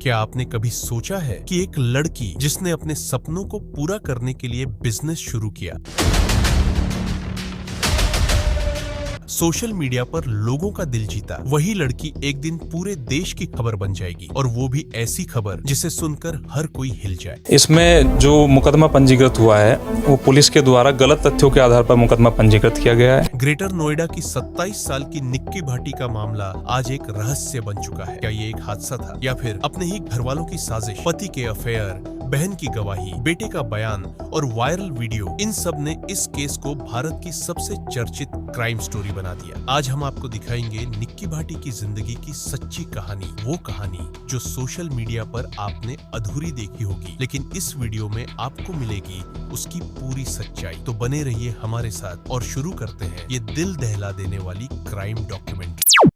क्या आपने कभी सोचा है कि एक लड़की जिसने अपने सपनों को पूरा करने के लिए बिजनेस शुरू किया, सोशल मीडिया पर लोगों का दिल जीता, वही लड़की एक दिन पूरे देश की खबर बन जाएगी, और वो भी ऐसी खबर जिसे सुनकर हर कोई हिल जाए। इसमें जो मुकदमा पंजीकृत हुआ है वो पुलिस के द्वारा गलत तथ्यों के आधार पर मुकदमा पंजीकृत किया गया है। ग्रेटर नोएडा की 27 साल की निक्की भाटी का मामला आज एक रहस्य बन चुका है। क्या ये एक हादसा था या फिर अपने ही घर वालों की साजिश? पति के अफेयर, बहन की गवाही, बेटे का बयान और वायरल वीडियो, इन सब ने इस केस को भारत की सबसे चर्चित क्राइम स्टोरी बना दिया। आज हम आपको दिखाएंगे निक्की भाटी की जिंदगी की सच्ची कहानी, वो कहानी जो सोशल मीडिया पर आपने अधूरी देखी होगी, लेकिन इस वीडियो में आपको मिलेगी उसकी पूरी सच्चाई। तो बने रहिए हमारे साथ और शुरू करते हैं ये दिल दहला देने वाली क्राइम डॉक्यूमेंट्री।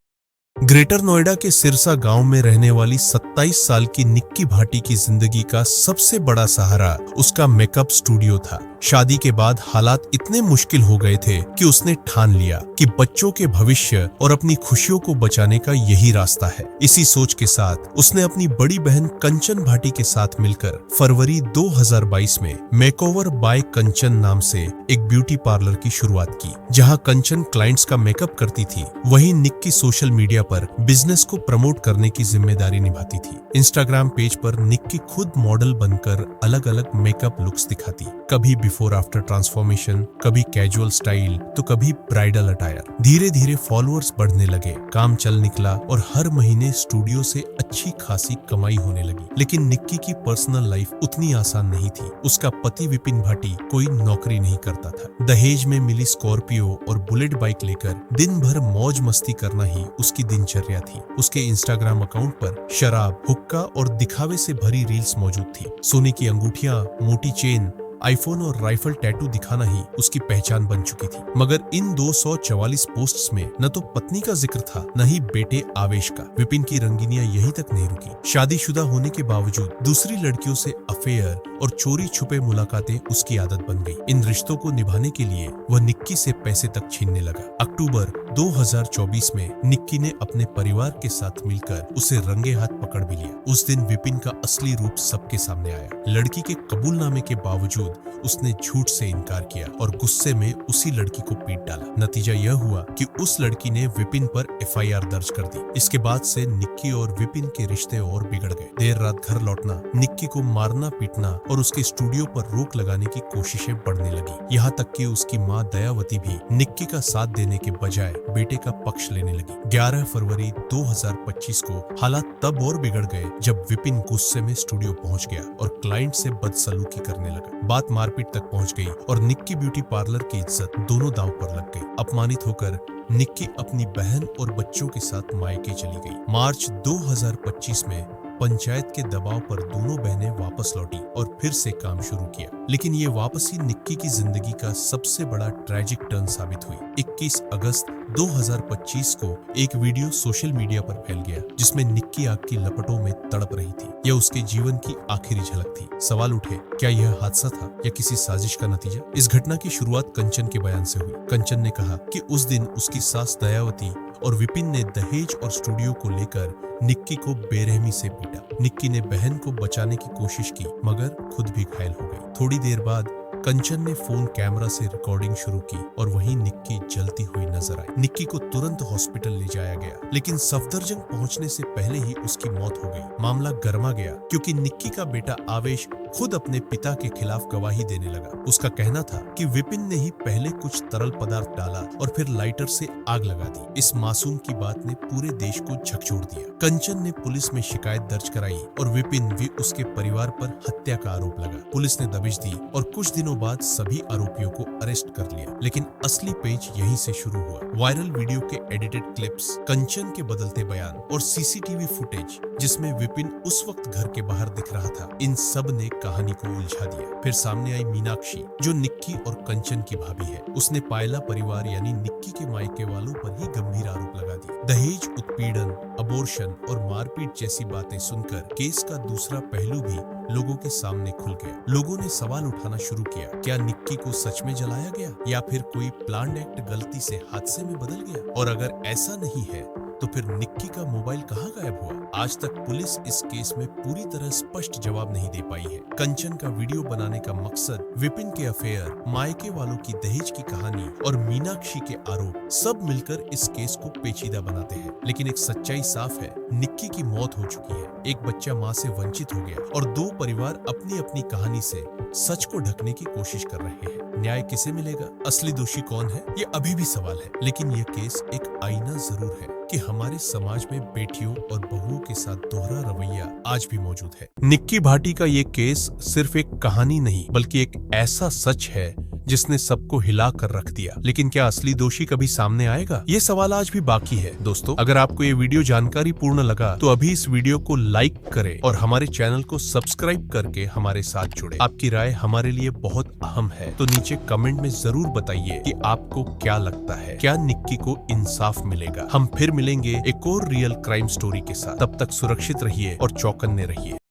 ग्रेटर नोएडा के सिरसा गांव में रहने वाली 27 साल की निक्की भाटी की जिंदगी का सबसे बड़ा सहारा उसका मेकअप स्टूडियो था। शादी के बाद हालात इतने मुश्किल हो गए थे कि उसने ठान लिया कि बच्चों के भविष्य और अपनी खुशियों को बचाने का यही रास्ता है। इसी सोच के साथ उसने अपनी बड़ी बहन कंचन भाटी के साथ मिलकर फरवरी 2022 में मेकओवर बाय कंचन नाम से एक ब्यूटी पार्लर की शुरुआत की। जहां कंचन क्लाइंट्स का मेकअप करती थी, वहीं निक्की सोशल मीडिया पर बिजनेस को प्रमोट करने की जिम्मेदारी निभाती थी। इंस्टाग्राम पेज पर निक्की खुद मॉडल बनकर अलग अलग मेकअप लुक्स दिखाती, कभी बिफोर आफ्टर ट्रांसफॉर्मेशन, कभी कैजुअल स्टाइल तो कभी ब्राइडल अटायर। धीरे धीरे फॉलोअर्स बढ़ने लगे, काम चल निकला और हर महीने स्टूडियो से अच्छी खासी कमाई होने लगी। लेकिन निक्की की पर्सनल लाइफ उतनी आसान नहीं थी। उसका पति विपिन भाटी कोई नौकरी नहीं करता था। दहेज में मिली स्कॉर्पियो और बुलेट बाइक लेकर दिन भर मौज मस्ती करना ही उसकी दिनचर्या थी। उसके इंस्टाग्राम अकाउंट पर शराब, हुक्का और दिखावे से भरी रील्स मौजूद थी। सोने की अंगूठियां, मोटी चेन, आईफोन और राइफल टैटू दिखाना ही उसकी पहचान बन चुकी थी। मगर इन 244 पोस्ट्स में न तो पत्नी का जिक्र था, न ही बेटे आवेश का। विपिन की रंगीनियां यहीं तक नहीं रुकी। शादीशुदा होने के बावजूद दूसरी लड़कियों से अफेयर और चोरी छुपे मुलाकातें उसकी आदत बन गई। इन रिश्तों को निभाने के लिए वह निक्की से पैसे तक छीनने लगा। अक्टूबर 2024 में निक्की ने अपने परिवार के साथ मिलकर उसे रंगे हाथ पकड़ भी लिया। उस दिन विपिन का असली रूप सबके सामने आया। लड़की के कबूलनामे के बावजूद उसने झूठ से इनकार किया और गुस्से में उसी लड़की को पीट डाला। नतीजा यह हुआ कि उस लड़की ने विपिन पर एफआईआर दर्ज कर दी। इसके बाद से निक्की और विपिन के रिश्ते और बिगड़ गए। देर रात घर लौटना, निक्की को मारना पीटना और उसके स्टूडियो पर रोक लगाने की कोशिशें बढ़ने लगी। यहाँ तक कि उसकी माँ दयावती भी निक्की का साथ देने के बजाय बेटे का पक्ष लेने लगी। 11 फरवरी 2025 को हालात तब और बिगड़ गए जब विपिन गुस्से में स्टूडियो पहुंच गया और क्लाइंट से बदसलूकी करने लगा। बात मारपीट तक पहुंच गई और निक्की ब्यूटी पार्लर की इज्जत दोनों दांव पर लग गई। अपमानित होकर निक्की अपनी बहन और बच्चों के साथ मायके चली गई। मार्च 2025 में पंचायत के दबाव पर दोनों बहनें वापस लौटी और फिर से काम शुरू किया। लेकिन ये वापसी निक्की की जिंदगी का सबसे बड़ा ट्रैजिक टर्न साबित हुई। 21 अगस्त 2025 को एक वीडियो सोशल मीडिया पर फैल गया जिसमें निक्की आग की लपटों में तड़प रही थी। यह उसके जीवन की आखिरी झलक थी। सवाल उठे, क्या यह हादसा था या किसी साजिश का नतीजा? इस घटना की शुरुआत कंचन के बयान से हुई। कंचन ने कहा कि उस दिन उसकी सास दयावती और विपिन ने दहेज और स्टूडियो को लेकर निक्की को बेरहमी से पीटा। निक्की ने बहन को बचाने की कोशिश की मगर खुद भी घायल हो गई। थोड़ी देर बाद कंचन ने फोन कैमरा से रिकॉर्डिंग शुरू की और वहीं निक्की जलती हुई नजर आई। निक्की को तुरंत हॉस्पिटल ले जाया गया, लेकिन सफदरजंग पहुंचने से पहले ही उसकी मौत हो गई। मामला गर्मा गया क्योंकि निक्की का बेटा आवेश खुद अपने पिता के खिलाफ गवाही देने लगा। उसका कहना था कि विपिन ने ही पहले कुछ तरल पदार्थ डाला और फिर लाइटर से आग लगा दी। इस मासूम की बात ने पूरे देश को झकझोर दिया। कंचन ने पुलिस में शिकायत दर्ज कराई और विपिन व उसके परिवार पर हत्या का आरोप लगा। पुलिस ने दबिश दी और कुछ दिनों बाद सभी आरोपियों को अरेस्ट कर लिया। लेकिन असली पेज यहीं से शुरू हुआ। वायरल वीडियो के एडिटेड क्लिप्स, कंचन के बदलते बयान और सीसीटीवी फुटेज जिसमें विपिन उस वक्त घर के बाहर दिख रहा था, इन सब ने कहानी को उलझा दिया। फिर सामने आई मीनाक्षी, जो निक्की और कंचन की भाभी है। उसने पायला परिवार यानी निक्की के मायके वालों पर ही गंभीर आरोप लगा दिए। दहेज, उत्पीड़न, अबॉर्शन और मारपीट जैसी बातें सुनकर केस का दूसरा पहलू भी लोगों के सामने खुल गया। लोगों ने सवाल उठाना शुरू किया, क्या निक्की को सच में जलाया गया या फिर कोई प्लान्ड एक्ट गलती से हादसे में बदल गया? और अगर ऐसा नहीं है तो फिर निक्की का मोबाइल कहाँ गायब हुआ? आज तक पुलिस इस केस में पूरी तरह स्पष्ट जवाब नहीं दे पाई है। कंचन का वीडियो बनाने का मकसद, विपिन के अफेयर, मायके वालों की दहेज की कहानी और मीनाक्षी के आरोप सब मिलकर इस केस को पेचीदा बनाते हैं। लेकिन एक सच्चाई साफ है, निक्की की मौत हो चुकी है, एक बच्चा माँ से वंचित हो गया और दो परिवार अपनी अपनी कहानी से सच को ढकने की कोशिश कर रहे हैं। न्याय किसे मिलेगा? असली दोषी कौन है? ये अभी भी सवाल है। लेकिन यह केस एक आईना जरूर है कि हमारे समाज में बेटियों और बहुओं के साथ दोहरा रवैया आज भी मौजूद है। निक्की भाटी का ये केस सिर्फ एक कहानी नहीं बल्कि एक ऐसा सच है जिसने सबको हिला कर रख दिया। लेकिन क्या असली दोषी कभी सामने आएगा? ये सवाल आज भी बाकी है। दोस्तों, अगर आपको ये वीडियो जानकारी पूर्ण लगा तो अभी इस वीडियो को लाइक करें और हमारे चैनल को सब्सक्राइब करके हमारे साथ जुड़े। आपकी राय हमारे लिए बहुत अहम है, तो नीचे कमेंट में जरूर बताइए कि आपको क्या लगता है, क्या निक्की को इंसाफ मिलेगा? हम फिर मिलेंगे एक और रियल क्राइम स्टोरी के साथ। तब तक सुरक्षित रहिए और चौकन्ने रहिए।